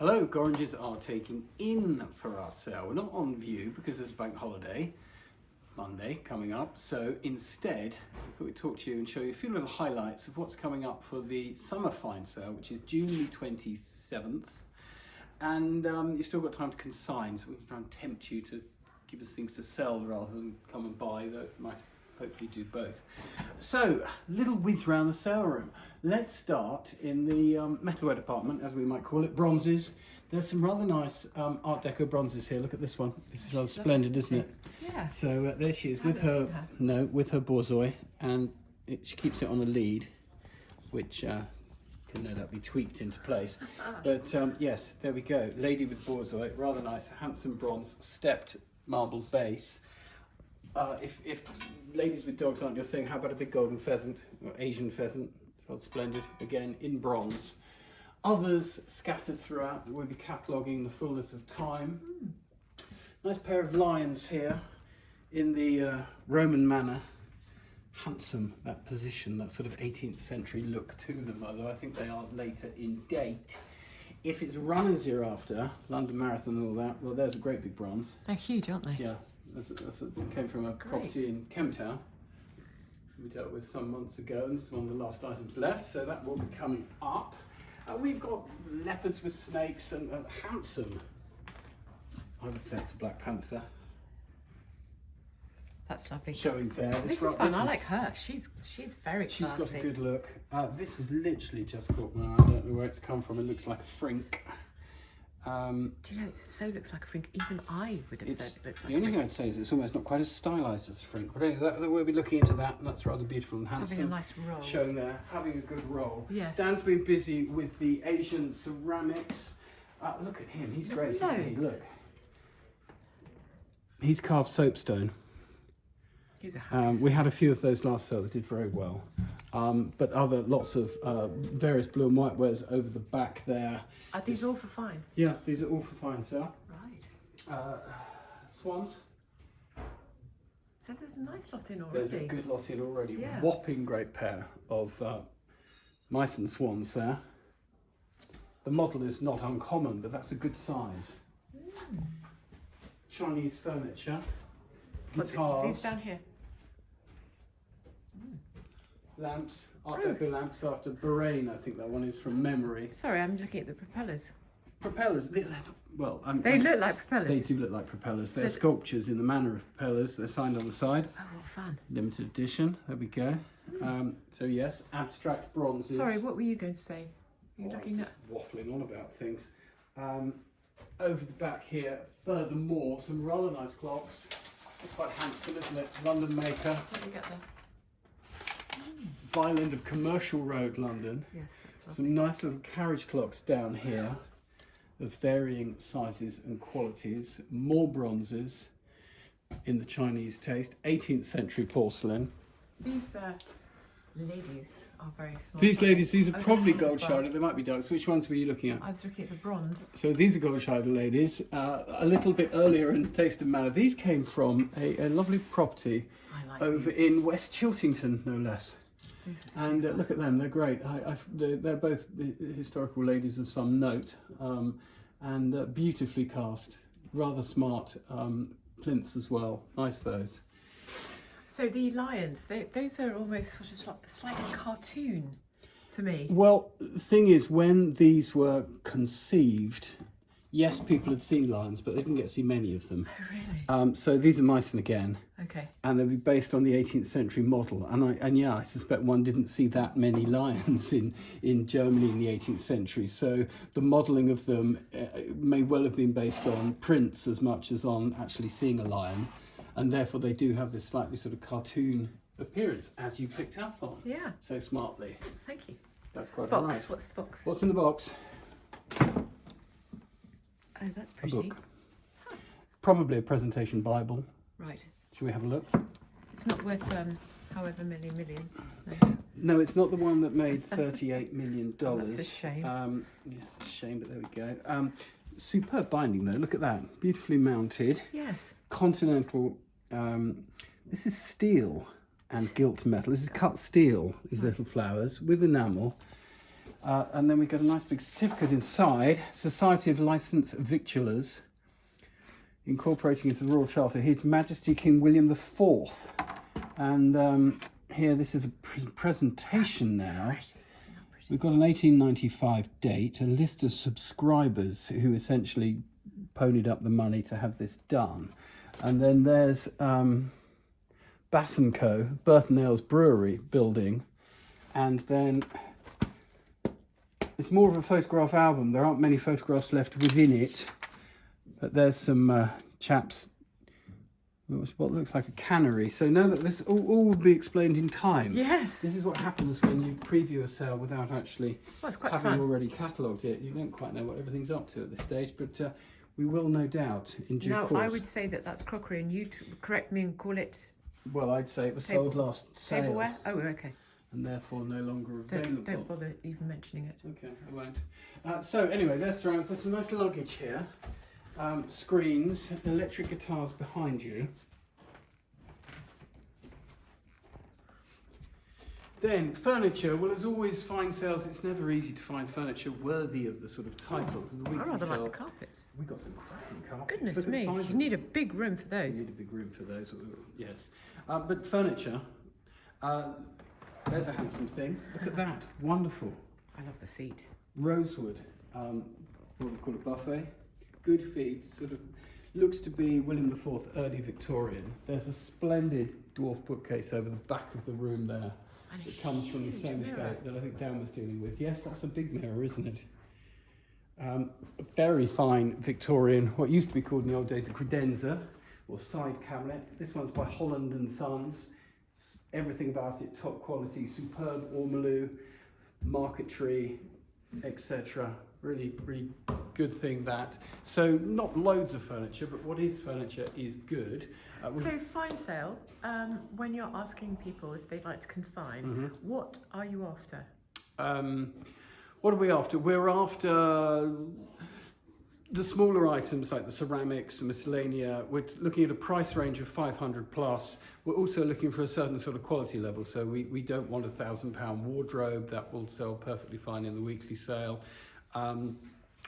Hello, Gorringes are taking in for our sale. We're not on view because there's a bank holiday, Monday, coming up. So instead, I thought we'd talk to you and show you a few little highlights of what's coming up for the summer find sale, which is June the 27th. And you've still got time to consign, so we can try and tempt you to give us things to sell rather than come and buy, though it might hopefully do both. So, little whiz round the sale room. Let's start in the metalware department, as we might call it, bronzes. There's some rather nice Art Deco bronzes here. Look at this one. This is rather splendid, isn't it? Yeah. So there she is with her, with her borzoi, and she keeps it on a lead, which can no doubt be tweaked into place. But yes, there we go. Lady with borzoi, rather nice, handsome bronze, stepped marble base. If ladies with dogs aren't your thing, how about a big golden pheasant or Asian pheasant? Rather splendid, again in bronze. Others scattered throughout that we'll be cataloguing in the fullness of time. Nice pair of lions here in the Roman manner. Handsome, that position, that sort of 18th century look to them, although I think they are later in date. If it's runners you're after, London Marathon and all that, well, there's a great big bronze. They're huge, aren't they? Yeah, it came from a property in Chemtown we dealt with some months ago, and this is one of the last items left, so that will be coming up. We've got leopards with snakes and handsome, I would say it's a Black Panther. That's lovely. Showing there. This is fun. I like her. She's very classy. She's got a good look. This is literally just caught my eye. I don't know where it's come from. It looks like a frink. Do you know, it so looks like a frink. Even I would have said it looks like the only thing I'd say is it's almost not quite as stylised as a frink. But anyway, we'll be looking into that, and that's rather beautiful and handsome. Having a nice roll. Showing there, having a good roll. Yes. Dan's been busy with the Asian ceramics. Look at him. He's great, isn't he? Look. He's carved soapstone. He's a we had a few of those last sale that did very well, but lots of various blue and white wares over the back there. Are these all for fine? Yeah, these are all for fine, sir. Right. Swans. So there's a nice lot in already. There's a good lot in already. Yeah. Whopping great pair of mice and swans there. The model is not uncommon, but that's a good size. Chinese furniture. Guitars. These down here. Lamps, Art Deco lamps after Bahrain, I think that one is from memory. Sorry, I'm looking at the propellers. Propellers, they look like propellers. They do look like propellers. They're sculptures in the manner of propellers. They're signed on the side. Oh, what fun. Limited edition, there we go. So yes, abstract bronzes. Sorry, what were you going to say? Are you looking at? Waffling on about things. Over the back here, furthermore, some rather nice clocks. It's quite handsome, isn't it? London maker. What do you get there? Vile end of Commercial Road, London. Yes, that's lovely. Some nice little carriage clocks down here of varying sizes and qualities. More bronzes in the Chinese taste. 18th century porcelain. These ladies are very small. These ladies, these are probably bronze as gold sharded. They might be darks. Which ones were you looking at? I was looking at the bronze. So these are gold sharded ladies. A little bit earlier in taste and manner. These came from a lovely property over in West Chiltington, no less. And look at them, they're great. They're both historical ladies of some note, and beautifully cast, rather smart plinths as well. Nice those. So the lions, those are almost sort of like a cartoon to me. Well, the thing is, when these were conceived, yes, people had seen lions, but they didn't get to see many of them. Oh, really? So these are Meissen again. Okay. And they'll be based on the 18th century model. And yeah, I suspect one didn't see that many lions in Germany in the 18th century. So the modelling of them may well have been based on prints as much as on actually seeing a lion. And therefore they do have this slightly sort of cartoon appearance, as you picked up on. Yeah. So smartly. Thank you. That's quite box. all right. What's the box? What's in the box? Oh, that's pretty. A book. Probably a presentation Bible. Right. Should we have a look? It's not worth however many million. No, it's not the one that made $38 million. That's a shame. Yes, it's a shame, but there we go. Superb binding though, look at that. Beautifully mounted. Yes. Continental, this is steel and gilt metal. This is cut steel, these little flowers, with enamel. And then we got a nice big certificate inside. Society of Licensed Victuallers, incorporating into the Royal Charter, His Majesty King William IV. And here, this is a presentation now. We've got an 1895 date, a list of subscribers who essentially ponied up the money to have this done. And then there's Bass & Co, Burton Ales Brewery building. And then it's more of a photograph album. There aren't many photographs left within it. But there's some chaps, what looks like a cannery. So now that this all will be explained in time. Yes. This is what happens when you preview a sale without actually Well, it's quite having fun. already catalogued it. You don't quite know what everything's up to at this stage, but we will no doubt in due No, course. I would say that that's crockery, and you correct me and call it Well, I'd say it was sold last sale. tableware. Oh, okay. And therefore no longer available. Don't bother even mentioning it. Okay, I won't. So anyway, there's some nice luggage here. Screens, electric guitars behind you. Then furniture. Well, as always, fine sales. It's never easy to find furniture worthy of the sort of title. Because the I weekly rather sale, like the carpets. we got some cracking carpets. Goodness Look at the me, size you of need a big room for them. those. You need a big room for those. Yes, but furniture. There's a handsome thing. Look at that. Wonderful. I love the feet. Rosewood. What we call a buffet. Good feet. Sort of looks to be William IV, early Victorian. There's a splendid dwarf bookcase over the back of the room there. And It comes from the huge same mirror. estate that I think Dan was dealing with. Yes, that's a big mirror, isn't it? A very fine Victorian, what used to be called in the old days a credenza, or side cabinet. This one's by Holland and Sons. Everything about it top quality, superb ormolu, marquetry, etc. Really, really good thing that. So not loads of furniture, but what is furniture is good. So fine sale, when you're asking people if they'd like to consign, what are you after? What are we after? We're after the smaller items like the ceramics and miscellanea. We're looking at a price range of 500 plus. We're also looking for a certain sort of quality level. So we don't want £1,000 wardrobe. That will sell perfectly fine in the weekly sale.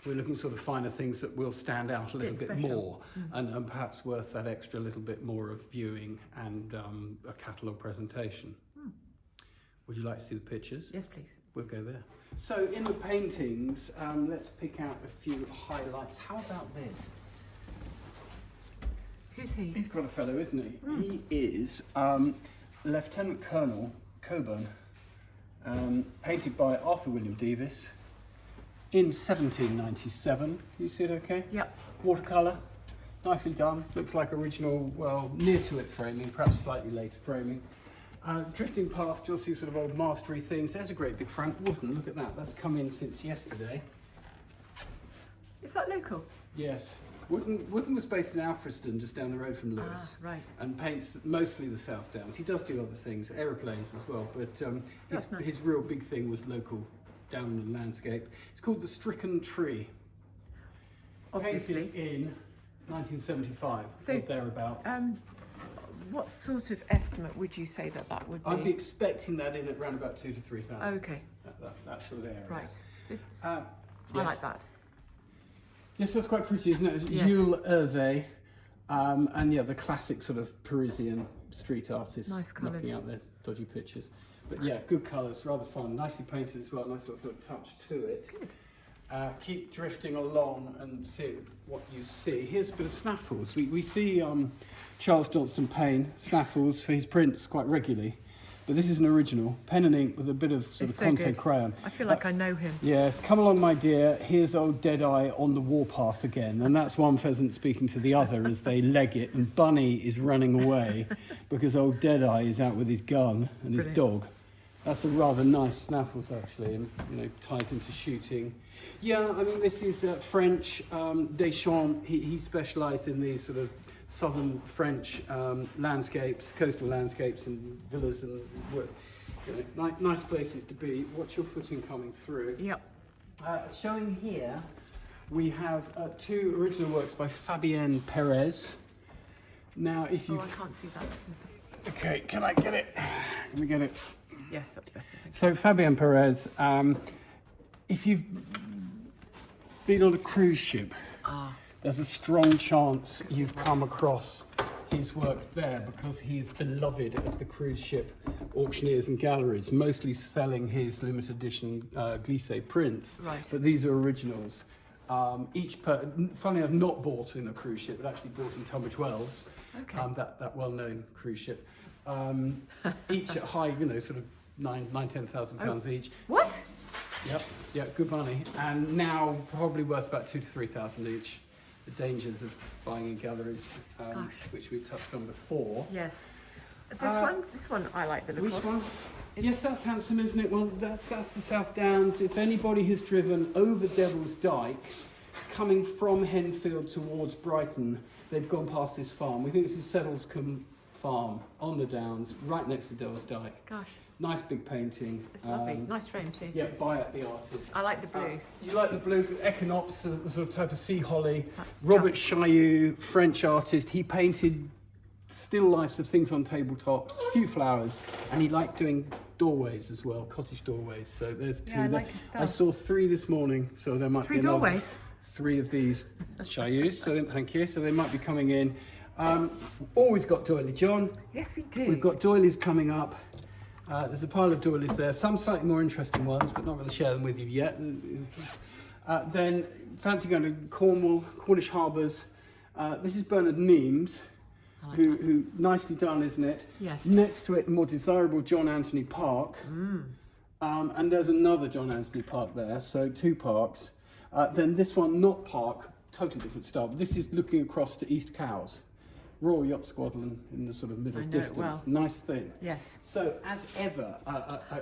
We're looking sort of finer things that will stand out a little bit more and perhaps worth that extra little bit more of viewing and a catalogue presentation. Would you like to see the pictures? Yes, please. We'll go there. So in the paintings, let's pick out a few highlights. How about this? Who's he? He's got a fellow, isn't he? He is Lieutenant Colonel Coburn, painted by Arthur William Davis in 1797. Can you see it okay? Yep. Watercolour, nicely done. Looks like original, well, near to it framing, perhaps slightly later framing. Drifting past, you'll see sort of old mastery things. There's a great big Frank Wooden, look at that. That's come in since yesterday. Is that local? Yes. Wooden was based in Alfriston, just down the road from Lewes. Ah, right. And paints mostly the South Downs. He does do other things, aeroplanes as well, but That's nice. his real big thing was local down in the landscape. It's called The Stricken Tree. Obviously. Painted in 1975, So, or thereabouts. What sort of estimate would you say that would be? I'd be expecting that in at around about 2,000 to 3,000. Okay, That sort of area. right. I I like that. Yes, that's quite pretty, isn't it? Yes. Jules Hervé, and yeah, the classic sort of Parisian street artists Nice colours. knocking out their dodgy pictures. But yeah, good colours, rather fun, nicely painted as well, nice little sort of touch to it. Good. Keep drifting along and see what you see. Here's a bit of snaffles. We see Charles Johnston Payne snaffles for his prints quite regularly, but this is an original, pen and ink with a bit of sort It's of so Conte good. crayon. I feel like I know him. Yes, come along, my dear. Here's old Deadeye on the warpath again. And that's one pheasant speaking to the other as they leg it. And Bunny is running away because old Deadeye is out with his gun and his Brilliant. dog. That's a rather nice snaffles, actually, and ties into shooting. Yeah, I mean, this is French. Deschamps, he specialised in these sort of southern French landscapes, coastal landscapes and villas and nice places to be. Watch your footing coming through. Yep. Showing here, we have two original works by Fabienne Perez. Now, if you... Oh, I can't see that. Okay, can I get it? Can we get it? Yes, that's better. Thank you. So Fabienne Perez, if you've been on a cruise ship, there's a strong chance you've come across his work there, because he is beloved of the cruise ship auctioneers and galleries, mostly selling his limited edition glissé prints. Right. But these are originals. Funny, I've not bought in a cruise ship, but actually bought in Tunbridge Wells, Okay. that well-known cruise ship. Each at high, sort of £10,000 each. What? Yep, yeah, good money, and now probably worth about 2,000 to 3,000 each. The dangers of buying in galleries, which we touched on before. Yes. This one, I like the look Which of. one? Is Yes, that's handsome, isn't it? Well, that's the South Downs. If anybody has driven over Devil's Dyke, coming from Henfield towards Brighton, they've gone past this farm. We think this is Settlescombe Farm on the Downs, right next to Devil's Dyke. Gosh, Nice big painting. it's lovely. Nice frame too. Yeah, by the artist. I like the blue. You like the blue Echinops, the sort of type of sea holly. That's Robert just- Chailloux, French artist. He painted still lifes of things on tabletops, a few flowers, and he liked doing doorways as well, cottage doorways. So there's two. Yeah, I there. like his style. I saw 3 this morning, so there might 3 be another doorways. 3 of these Chailloux. So thank you. So they might be coming in. Always got doily John. Yes, we do. We've got doilies coming up. There's a pile of doilies there, some slightly more interesting ones, but not going to share them with you yet. Then fancy going to Cornwall, Cornish harbours. This is Bernard Neames, who nicely done, isn't it? Yes. Next to it, more desirable John Anthony Park. And there's another John Anthony Park there, so 2 parks. Then this one, not park, totally different style. But this is looking across to East Cowes. Royal Yacht Squadron in the sort of middle I know it distance. well. Nice thing. Yes. So, as ever,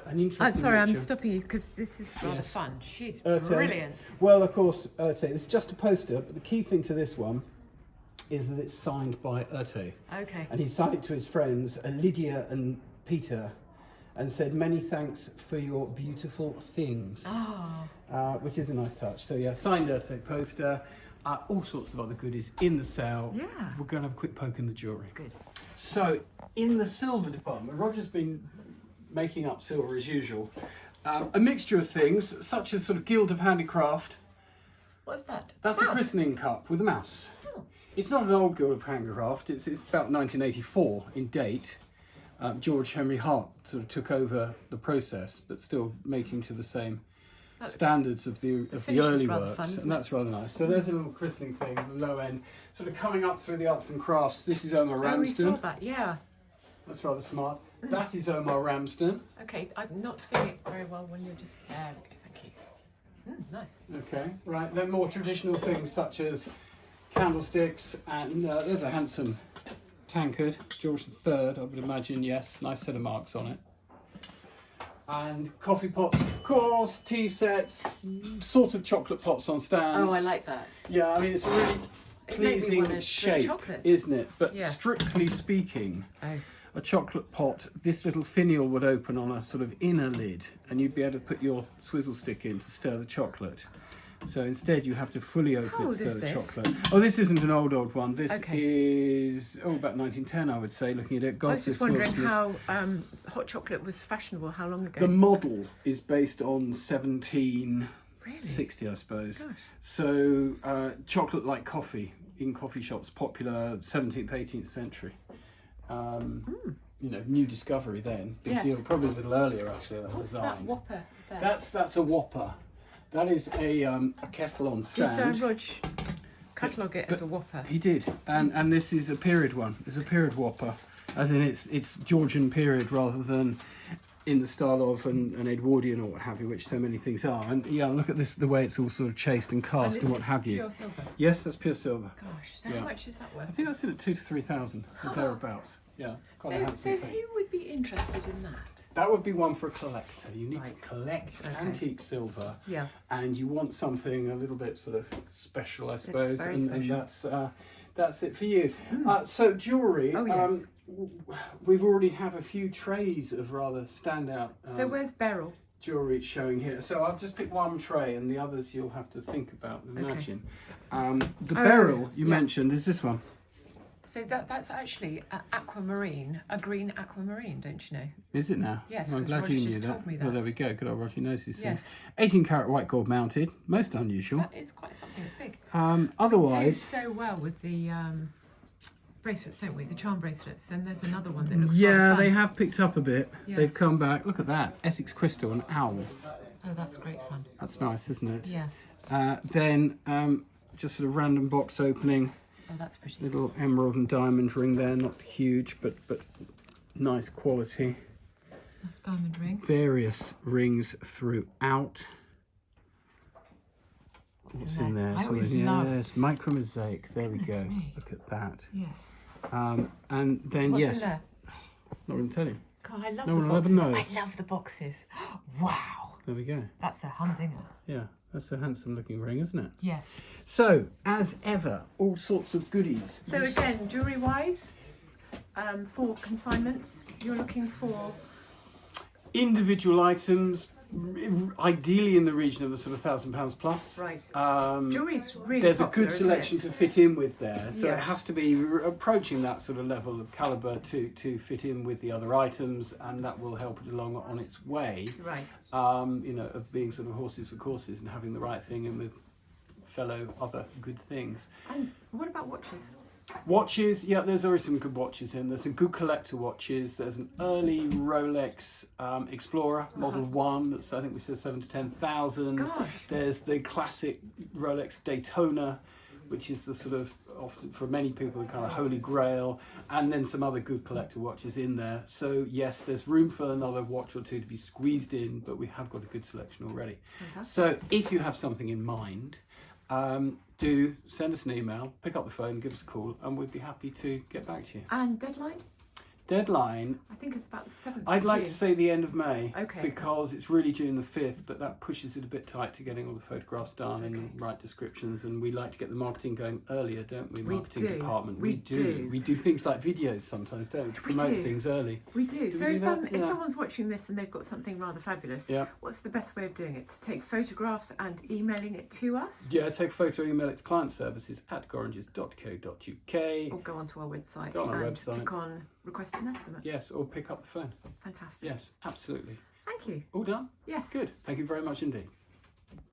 an interesting. I'm sorry, I'm lecture. stopping you because this is rather Yes. fun. She's Urte. brilliant. Well, of course, Urte. It's just a poster, but the key thing to this one is that it's signed by Urte. Okay. And he signed it to his friends, Lydia and Peter, and said, "Many thanks for your beautiful things," which is a nice touch. So, yeah, signed Urte poster. All sorts of other goodies in the sale. Yeah. We're going to have a quick poke in the jewellery. Good. So, in the silver department, Roger's been making up silver as usual. A mixture of things, such as sort of Guild of Handicraft. What's that? That's Mouse. a christening cup with a mouse. Oh. It's not an old Guild of Handicraft, it's about 1984 in date. George Henry Hart sort of took over the process, but still making to the same standards of the finish is early rather works, fun, isn't and it? that's rather nice. So there's a little christening thing, low end, sort of coming up through the arts and crafts. This is Omar Oh, we saw Ramsden. that. Yeah. That's rather smart. That is Omar Ramsden. Okay, I'm not seeing it very well when you're just there. Okay, thank you. Nice. Okay, right. Then more traditional things such as candlesticks, and there's a handsome tankard, George III, I would imagine. Yes, nice set of marks on it. And coffee pots, of course, tea sets, sort of chocolate pots on stands. Oh, I like that. Yeah, I mean, it's a really It made me pleasing wanna drink shape, chocolate. isn't it? But Yeah. strictly speaking, Oh. a chocolate pot, this little finial would open on a sort of inner lid, and you'd be able to put your swizzle stick in to stir the chocolate. So instead, you have to fully open How it old to stir is the this? chocolate. Oh, this isn't an old one. This Okay. is about 1910, I would say. Looking at it, I was just Goldsmiths, wondering Wildsmiths. how hot chocolate was fashionable. How long ago? The model is based on 1760, Really? I suppose. Gosh. So chocolate like coffee in coffee shops, popular 17th, 18th century. You know, new discovery then. Big Yes. deal. Probably a little earlier actually. That What's design. that whopper there? That's a whopper. That is a kettle on Did stand. Rog catalogue it as a whopper? He did, and this is a period one. It's a period whopper, as in it's Georgian period rather than in the style of an Edwardian or what have you, which so many things are. And yeah, look at this, the way it's all sort of chased and cast and, this what is have you. Pure silver. Yes, that's pure silver. Gosh, so Yeah. how much is that worth? I think that's in at 2,000 to 3,000 or thereabouts. Yeah, quite a So handsome thing. who would be interested in that? That would be one for a collector. You need Right. to collect Okay. antique silver. Yeah. And you want something a little bit sort of special, I suppose, very and special. that's it for you. So jewellery. Oh, yes. We've already have a few trays of rather standout So where's Beryl? jewellery showing here. So I'll just pick one tray, and the others you'll have to think about and imagine. The Oh, beryl you yeah. mentioned is this one. So that's actually aquamarine, a green aquamarine, don't you know? Is it now? Yes, Well, I'm 'cause glad Roger you just knew told that. me Well, there that. we go. Good old Roger knows these things. Yes. 18 carat white gold mounted, most unusual. That is quite something. It's big. We do Otherwise, so well with the bracelets, don't we? The charm bracelets. Then there's another one that looks yeah, rather fun. they have picked up a bit. Yes. They've come back. Look at that, Essex crystal and owl. Oh, that's great fun. That's nice, isn't it? Yeah. Then just sort of random box opening. Oh, that's pretty. Little emerald and diamond ring there, not huge, but nice quality. That's diamond ring. Various rings throughout. What's in there? I always love. Yes, micro mosaic. There we Goodness go. me. Look at that. Yes. And then What's yes, in there? not going to tell you. God, I love No the one will ever boxes. know. I love the boxes. Wow. There we go. That's a humdinger. Yeah, that's a handsome looking ring, isn't it? Yes. So, as ever, all sorts of goodies. So again, jewellery wise, for consignments, you're looking for Individual items, ideally in the region of the sort of £1,000 plus. right. Um, Jewellery's really There's popular, a good isn't selection it? to fit in with there, so Yeah. it has to be approaching that sort of level of calibre to fit in with the other items, and that will help it along on its way. Right. You know, of being sort of horses for courses and having the right thing in with fellow other good things. And what about watches? Watches, yeah, there's always some good watches in. There's some good collector watches. There's an early Rolex Explorer Model 1 that's, I think we said 7 to 10,000. Gosh. There's the classic Rolex Daytona, which is the sort of, often for many people, the kind of holy grail, and then some other good collector watches in there. So yes, there's room for another watch or two to be squeezed in, but we have got a good selection already. Fantastic. So if you have something in mind, do send us an email, pick up the phone, give us a call, and we'd be happy to get back to you. And deadline? Deadline, I think it's about the 7th I'd of like to June. say the end of May, Okay. because it's really June the 5th, but that pushes it a bit tight to getting all the photographs done and the right descriptions, and we like to get the marketing going earlier, don't we? We Marketing do. department. We do. We do things like videos sometimes, don't we? To We promote do. things early. We do. So we do if, that? if Yeah. someone's watching this and they've got something rather fabulous, Yeah. what's the best way of doing it? To take photographs and emailing it to us? Yeah, take a photo, email it to client services at gorringes.co.uk. Or go onto our website Go on our and website. click on request an estimate. Yes, or pick up the phone. Fantastic. Yes, absolutely. Thank you. All done? Yes. Good. Thank you very much indeed.